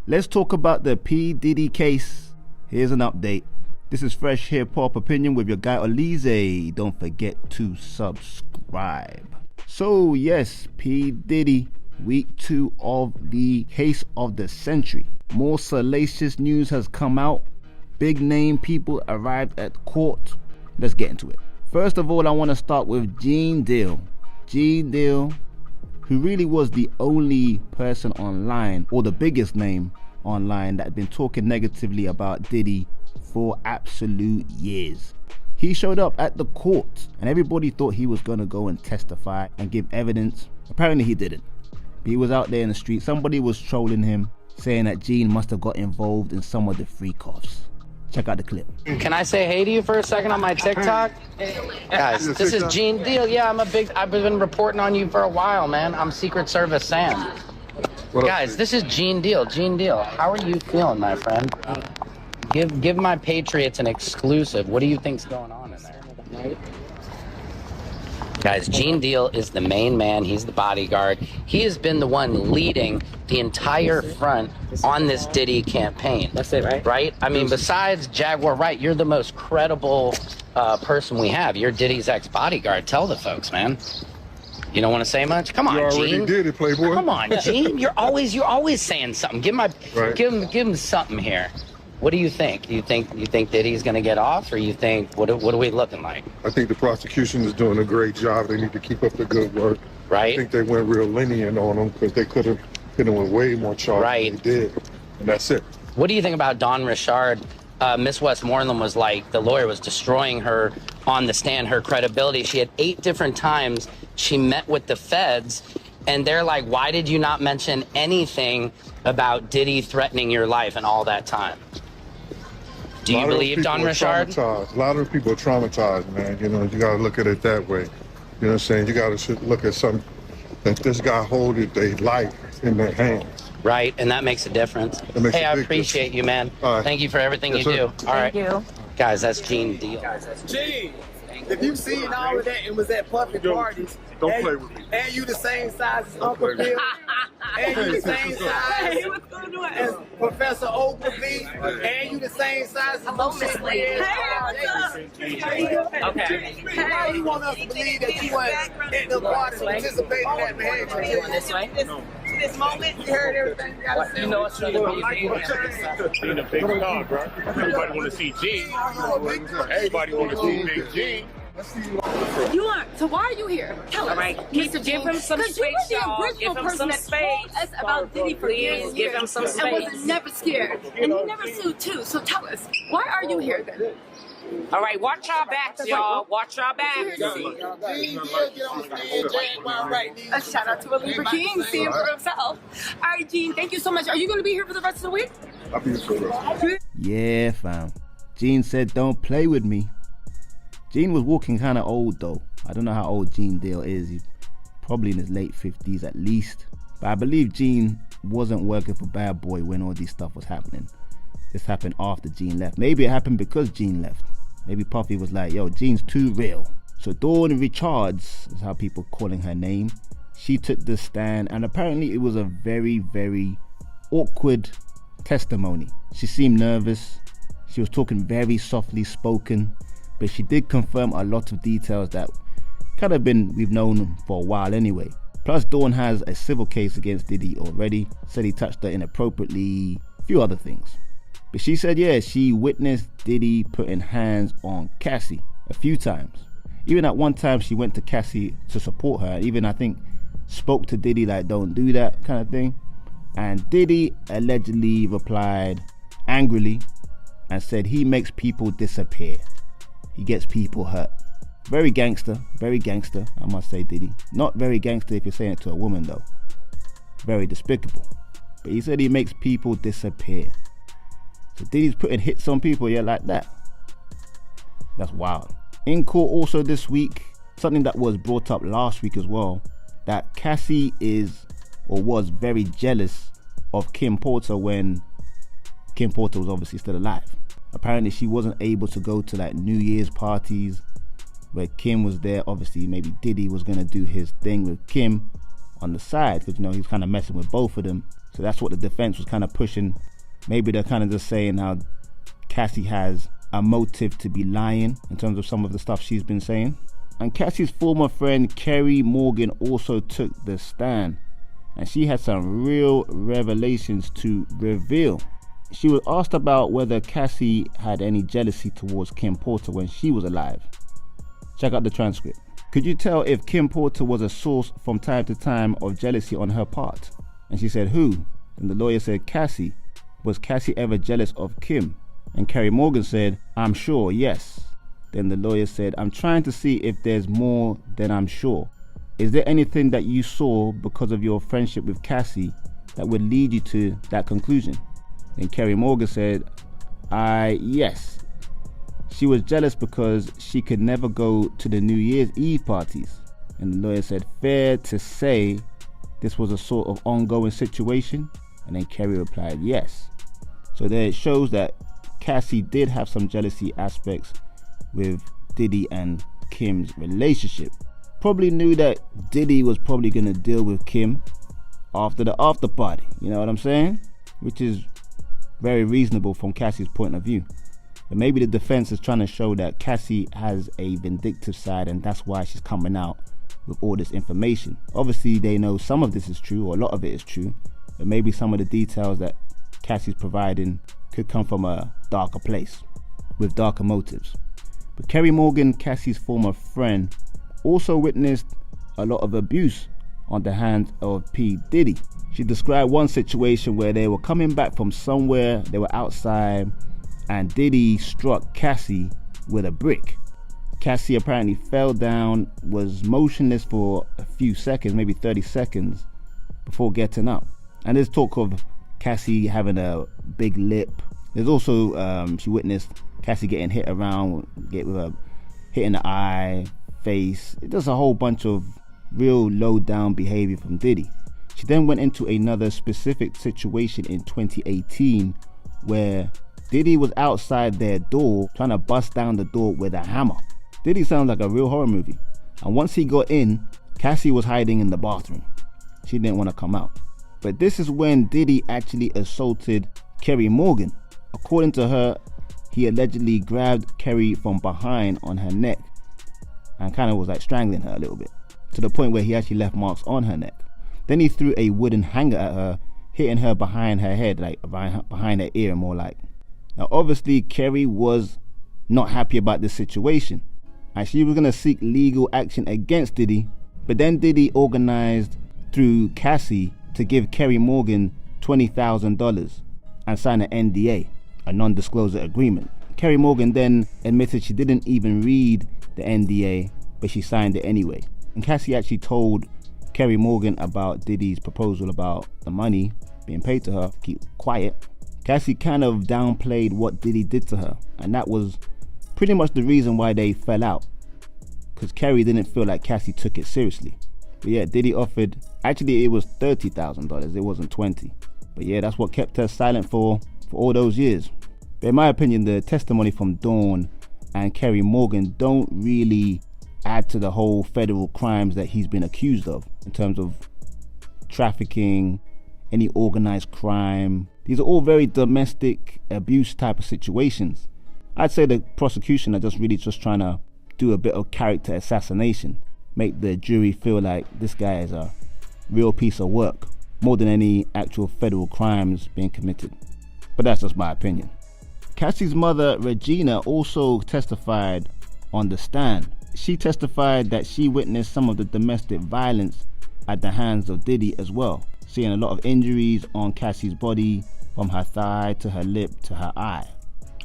Let's talk about the P. Diddy case. Here's an update. This is Fresh Hiphop Opinion with your guy Olize. Don't forget to subscribe. So yes, P. Diddy, week 2 of the case of the century. More salacious news has come out. Big name people arrived at court. Let's get into it. First of all, I want to start with Gene Deal. Gene Deal, who really was the only person online, or the biggest name online, that had been talking negatively about Diddy for absolute years. He showed up at the court and everybody thought he was going to go and testify and give evidence. Apparently he didn't. He was out there in the street. Somebody was trolling him, saying that Gene must have got involved in some of the freak-offs. Check out the clip. Can I say hey to you for a second on my TikTok? Guys, this is Gene Deal. Yeah, I've been reporting on you for a while, man. I'm Secret Service Sam. Guys, this is Gene Deal. Gene Deal, how are you feeling, my friend? Give my Patriots an exclusive. What do you think's going on in there? Guys, Gene Deal is the main man. He's the bodyguard. He has been the one leading the entire front on this Diddy campaign. That's it, right? Right? I mean, besides Jaguar Wright, you're the most credible person we have. You're Diddy's ex-bodyguard. Tell the folks, man. You don't want to say much? Come on, you already Gene. did it, Playboy. Come on, Gene. You're always saying something. Give him something here. What do you think? You think Diddy's going to get off, or you think what are we looking like? I think the prosecution is doing a great job. They need to keep up the good work. Right. I think they went real lenient on them because they could have went way more charges than they did, and that's it. What do you think about Dawn Richard? Miss Westmoreland was like, the lawyer was destroying her on the stand, her credibility. She had 8 different times she met with the feds, and they're like, why did you not mention anything about Diddy threatening your life and all that time? Do you believe Dawn Richard? A lot of people are traumatized, man. You know, you got to look at it that way. You know what I'm saying? You got to look at something that this guy holding their life in their hands. Right, and that makes a difference. Hey, I appreciate you, man. Thank you for everything you do. All right. Thank you. Guys, that's Gene Deal. Gene, if you've seen all of that and was at public parties, Don't play with me. And you the same size as Uncle Phil, and you the same size as Professor Ogilvy, and you the same size as Miss Lee. Okay. How you want us to believe that you weren't at the party participating in that behavior? You want this way? This moment, you heard everything you got to say. You know what's really Being a big star, bro. Everybody want to see Gene. Everybody want to see Big Gene. You are. So why are you here? Tell us. All right, give him some space, y'all. Give him some space. Us about Diddy for years. Give him some space. And was never scared. And he never sued too. So tell us, why are you here then? All right, watch our backs, y'all. Watch our backs. A shout out to Libra King, seeing for himself. All right, Gene, thank you so much. Are you going to be here for the rest of the week? I'll be here for the rest. Yeah, fam. Gene said, don't play with me. Gene was walking kind of old though. I don't know how old Gene Deal is. He's probably in his late 50s at least. But I believe Gene wasn't working for Bad Boy when all this stuff was happening. This happened after Gene left. Maybe it happened because Gene left. Maybe Puffy was like, yo, Gene's too real. So Dawn Richards is how people calling her name. She took the stand and apparently it was a very, very awkward testimony. She seemed nervous. She was talking very softly spoken. But she did confirm a lot of details that kind of we've known for a while anyway. Plus Dawn has a civil case against Diddy already, said he touched her inappropriately, a few other things. But she said, yeah, she witnessed Diddy putting hands on Cassie a few times. Even at one time she went to Cassie to support her, even I think spoke to Diddy like, don't do that kind of thing. And Diddy allegedly replied angrily and said he makes people disappear. He gets people hurt. Very gangster, I must say, Diddy. Not very gangster if you're saying it to a woman though. Very despicable. But he said he makes people disappear. So Diddy's putting hits on people, yeah, like that. That's wild. In court also this week, something that was brought up last week as well, that Cassie is or was very jealous of Kim Porter when Kim Porter was obviously still alive. Apparently she wasn't able to go to like New Year's parties where Kim was there. Obviously maybe Diddy was gonna do his thing with Kim, on the side, because he's kind of messing with both of them. So that's what the defense was kind of pushing. Maybe they're kind of just saying how Cassie has a motive to be lying in terms of some of the stuff she's been saying. And Cassie's former friend Kerry Morgan also took the stand, and she had some real revelations to reveal. She was asked about whether Cassie had any jealousy towards Kim Porter when she was alive. Check out the transcript. Could you tell if Kim Porter was a source from time to time of jealousy on her part? And she said, who? And the lawyer said, Cassie. Was Cassie ever jealous of Kim? And Kerry Morgan said, I'm sure, yes. Then the lawyer said, I'm trying to see if there's more than I'm sure. Is there anything that you saw because of your friendship with Cassie that would lead you to that conclusion? And Kerry Morgan said, yes. She was jealous because she could never go to the New Year's Eve parties. And the lawyer said, fair to say this was a sort of ongoing situation? And then Kerry replied, yes. So there it shows that Cassie did have some jealousy aspects with Diddy and Kim's relationship. Probably knew that Diddy was probably going to deal with Kim after the after party, you know what I'm saying? Which is very reasonable from Cassie's point of view. But maybe the defense is trying to show that Cassie has a vindictive side, and that's why she's coming out with all this information. Obviously they know some of this is true, or a lot of it is true, but maybe some of the details that Cassie's providing could come from a darker place with darker motives. But Kerry Morgan, Cassie's former friend, also witnessed a lot of abuse on the hands of P. Diddy. She described one situation where they were coming back from somewhere, they were outside, and Diddy struck Cassie with a brick. Cassie apparently fell down, was motionless for a few seconds, maybe 30 seconds, before getting up. And there's talk of Cassie having a big lip. There's also, she witnessed Cassie getting hit around, hit in the eye, face. It does a whole bunch of real low down behavior from Diddy. She then went into another specific situation in 2018 where Diddy was outside their door trying to bust down the door with a hammer. Diddy sounds like a real horror movie. And once he got in, Cassie was hiding in the bathroom. She didn't want to come out. But this is when Diddy actually assaulted Kerry Morgan. According to her, he allegedly grabbed Kerry from behind on her neck and kind of was like strangling her a little bit, to the point where he actually left marks on her neck. Then he threw a wooden hanger at her, hitting her behind her head, like behind her ear more like. Now obviously Kerry was not happy about this situation, and she was going to seek legal action against Diddy, but then Diddy organized through Cassie to give Kerry Morgan $20,000 and sign an NDA, a non-disclosure agreement. Kerry Morgan then admitted she didn't even read the NDA, but she signed it anyway. And Cassie actually told Kerry Morgan about Diddy's proposal about the money being paid to her, keep quiet. Cassie kind of downplayed what Diddy did to her, and that was pretty much the reason why they fell out, because Kerry didn't feel like Cassie took it seriously. But yeah, Diddy offered, actually it was $30,000, it wasn't 20. But yeah, that's what kept her silent for all those years. But in my opinion, the testimony from Dawn and Kerry Morgan don't really add to the whole federal crimes that he's been accused of in terms of trafficking, any organized crime. These are all very domestic abuse type of situations. I'd say the prosecution are just trying to do a bit of character assassination, make the jury feel like this guy is a real piece of work, more than any actual federal crimes being committed. But that's just my opinion. Cassie's mother, Regina, also testified on the stand. She testified that she witnessed some of the domestic violence at the hands of Diddy as well, seeing a lot of injuries on Cassie's body, from her thigh to her lip to her eye.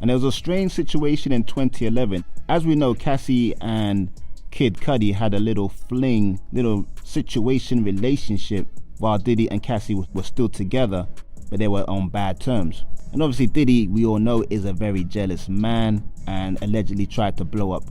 And there was a strange situation in 2011. As we know, Cassie and Kid Cudi had a little fling, little situation relationship while Diddy and Cassie were still together, but they were on bad terms. And obviously Diddy, we all know, is a very jealous man and allegedly tried to blow up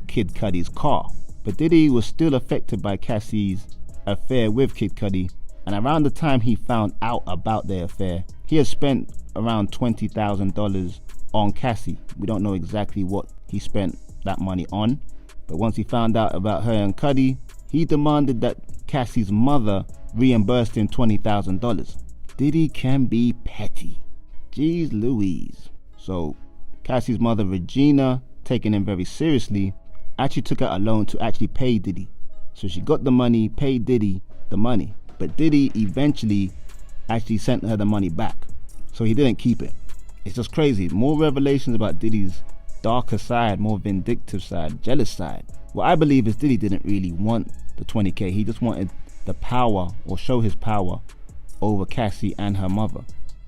Kid Cudi's car. But Diddy was still affected by Cassie's affair with Kid Cudi, and around the time he found out about their affair, he had spent around $20,000 on Cassie. We don't know exactly what he spent that money on, but once he found out about her and Cudi, he demanded that Cassie's mother reimbursed him $20,000. Diddy can be petty. Jeez Louise. So Cassie's mother, Regina, taking him very seriously, actually took out a loan to actually pay Diddy. So she got the money, paid Diddy the money. But Diddy eventually actually sent her the money back. So he didn't keep it. It's just crazy. More revelations about Diddy's darker side, more vindictive side, jealous side. What I believe is Diddy didn't really want the 20K. He just wanted the power, or show his power over Cassie and her mother.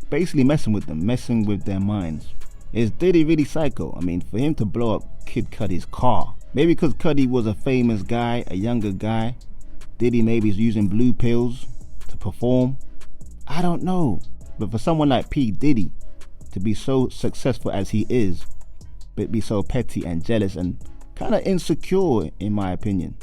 Basically messing with them, messing with their minds. Is Diddy really psycho? I mean, for him to blow up Kid Cudi's car. Maybe because Cudi was a famous guy, a younger guy. Diddy maybe is using blue pills to perform. I don't know. But for someone like P. Diddy to be so successful as he is, but be so petty and jealous and kind of insecure, in my opinion,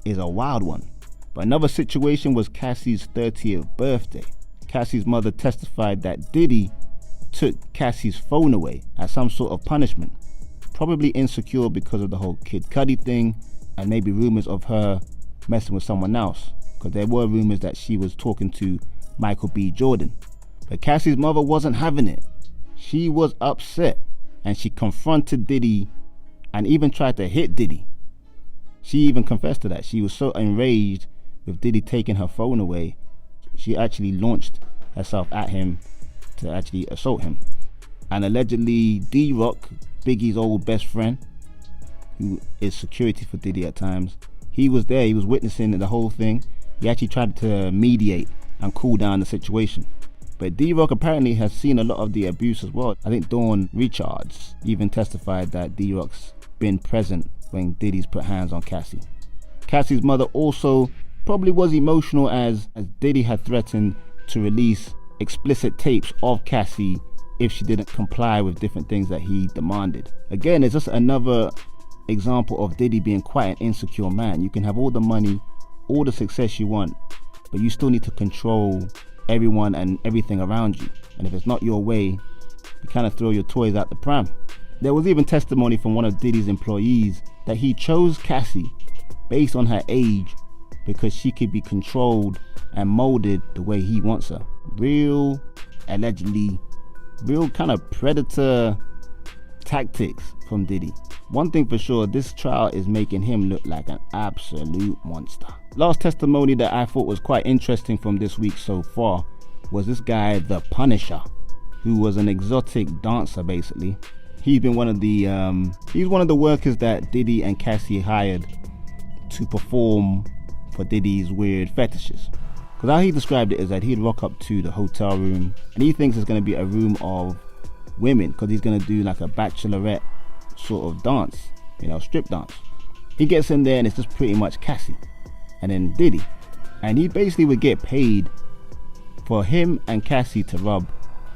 is a wild one. But another situation was Cassie's 30th birthday. Cassie's mother testified that Diddy took Cassie's phone away as some sort of punishment. Probably insecure because of the whole Kid Cudi thing, and maybe rumors of her messing with someone else, because there were rumors that she was talking to Michael B. Jordan. But Cassie's mother wasn't having it. She was upset, and she confronted Diddy and even tried to hit Diddy. She even confessed to that. She was so enraged with Diddy taking her phone away, she actually launched herself at him to actually assault him. And allegedly D-Rock, Biggie's old best friend, who is security for Diddy at times, he was there, he was witnessing the whole thing. He actually tried to mediate and cool down the situation. But D-Rock apparently has seen a lot of the abuse as well. I think Dawn Richards even testified that D-Rock's been present when Diddy's put hands on Cassie. Cassie's mother also probably was emotional as Diddy had threatened to release explicit tapes of Cassie if she didn't comply with different things that he demanded. Again, it's just another example of Diddy being quite an insecure man. You can have all the money, all the success you want, but you still need to control everyone and everything around you. And if it's not your way, you kind of throw your toys out the pram. There was even testimony from one of Diddy's employees that he chose Cassie based on her age because she could be controlled and molded the way he wants her. Allegedly real kind of predator tactics from Diddy. One thing for sure, this trial is making him look like an absolute monster. Last testimony that I thought was quite interesting from this week so far was this guy, The Punisher, who was an exotic dancer basically. He's been one of the workers that Diddy and Cassie hired to perform for Diddy's weird fetishes. Because how he described it is that he'd rock up to the hotel room and he thinks it's going to be a room of women because he's going to do like a bachelorette sort of dance, strip dance. He gets in there and it's just pretty much Cassie and then Diddy, and he basically would get paid for him and Cassie to rub,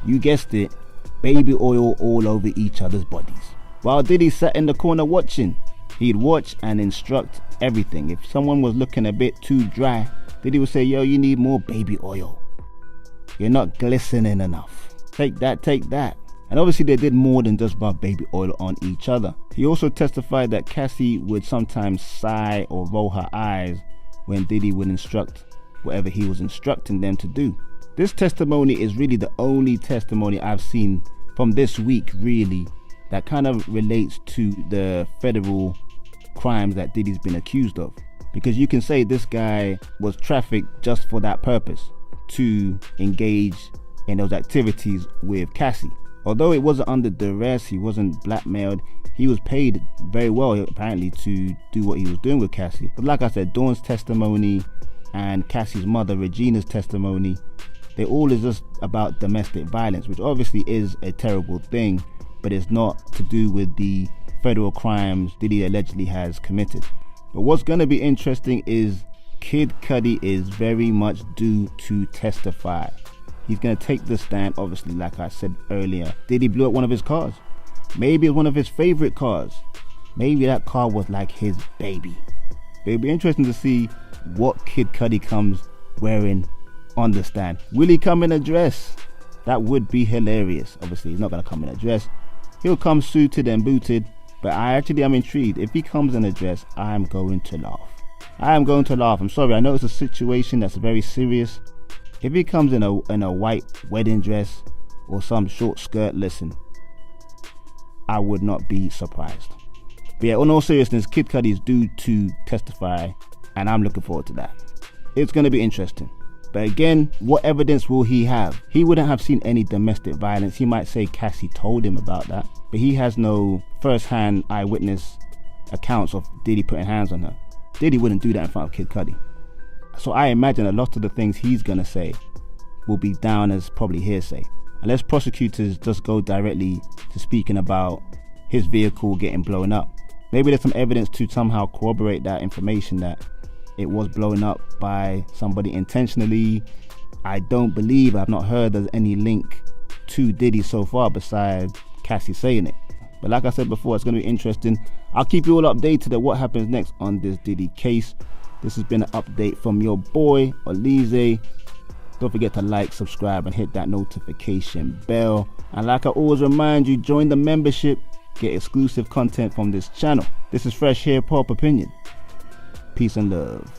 you guessed it, baby oil all over each other's bodies. While Diddy sat in the corner watching, he'd watch and instruct everything. If someone was looking a bit too dry, Diddy would say, yo, you need more baby oil. You're not glistening enough. Take that, take that. And obviously they did more than just rub baby oil on each other. He also testified that Cassie would sometimes sigh or roll her eyes when Diddy would instruct whatever he was instructing them to do. This testimony is really the only testimony I've seen from this week really that kind of relates to the federal crimes that Diddy's been accused of. Because you can say this guy was trafficked just for that purpose, to engage in those activities with Cassie. Although it wasn't under duress, he wasn't blackmailed, he was paid very well apparently to do what he was doing with Cassie. But like I said, Dawn's testimony and Cassie's mother Regina's testimony, they all is just about domestic violence, which obviously is a terrible thing, but it's not to do with the federal crimes Diddy allegedly has committed. But what's going to be interesting is Kid Cudi is very much due to testify. He's going to take the stand, obviously, like I said earlier. Diddy blew up one of his cars. Maybe it was one of his favorite cars. Maybe that car was like his baby. It'll be interesting to see what Kid Cudi comes wearing on the stand. Will he come in a dress? That would be hilarious. Obviously, he's not going to come in a dress. He'll come suited and booted. But I actually am intrigued. If he comes in a dress, I'm going to laugh. I am going to laugh. I'm sorry. I know it's a situation that's very serious. If he comes in a white wedding dress or some short skirt, listen, I would not be surprised. But yeah, on all seriousness, Kid Cudi is due to testify, and I'm looking forward to that. It's going to be interesting. But again, what evidence will he have? He wouldn't have seen any domestic violence. He might say Cassie told him about that, but he has no first-hand eyewitness accounts of Diddy putting hands on her. Diddy wouldn't do that in front of Kid Cudi. So I imagine a lot of the things he's going to say will be down as probably hearsay. Unless prosecutors just go directly to speaking about his vehicle getting blown up. Maybe there's some evidence to somehow corroborate that information that it was blown up by somebody intentionally. I don't believe, I've not heard there's any link to Diddy so far besides Cassie saying it. But like I said before, it's going to be interesting. I'll keep you all updated at what happens next on this Diddy case. This has been an update from your boy, Olize. Don't forget to like, subscribe, and hit that notification bell. And like I always remind you, join the membership, get exclusive content from this channel. This is Fresh Hip Hop Opinion. Peace and love.